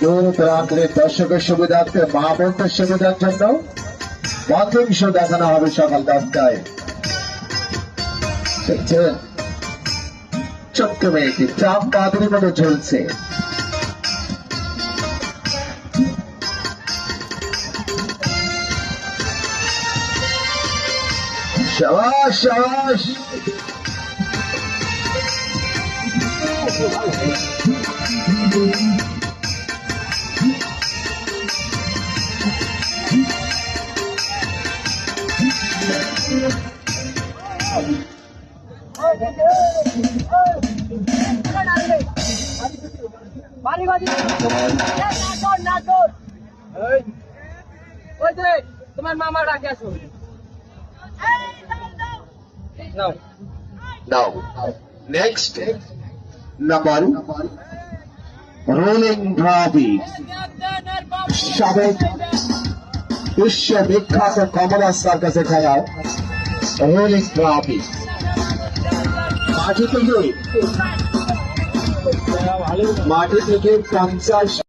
দূর দূরান্তের দর্শকের সুবিধার্থে মা বোনদের সুবিধার জন্য মঞ্চ দেখানো হবে সকাল 10টায়। দেখছেন ছোট্ট মেয়েটি চাপ পাদুরি মতো চলছে। শাবাশ শাবাশ। তোমার মামা ডাকে আসো। Now, next number, rolling derby, সাবেক বিশ্ববিখ্যাত কমলা সার্কাসে খেলা রোলিং derby। মাটি থেকে 50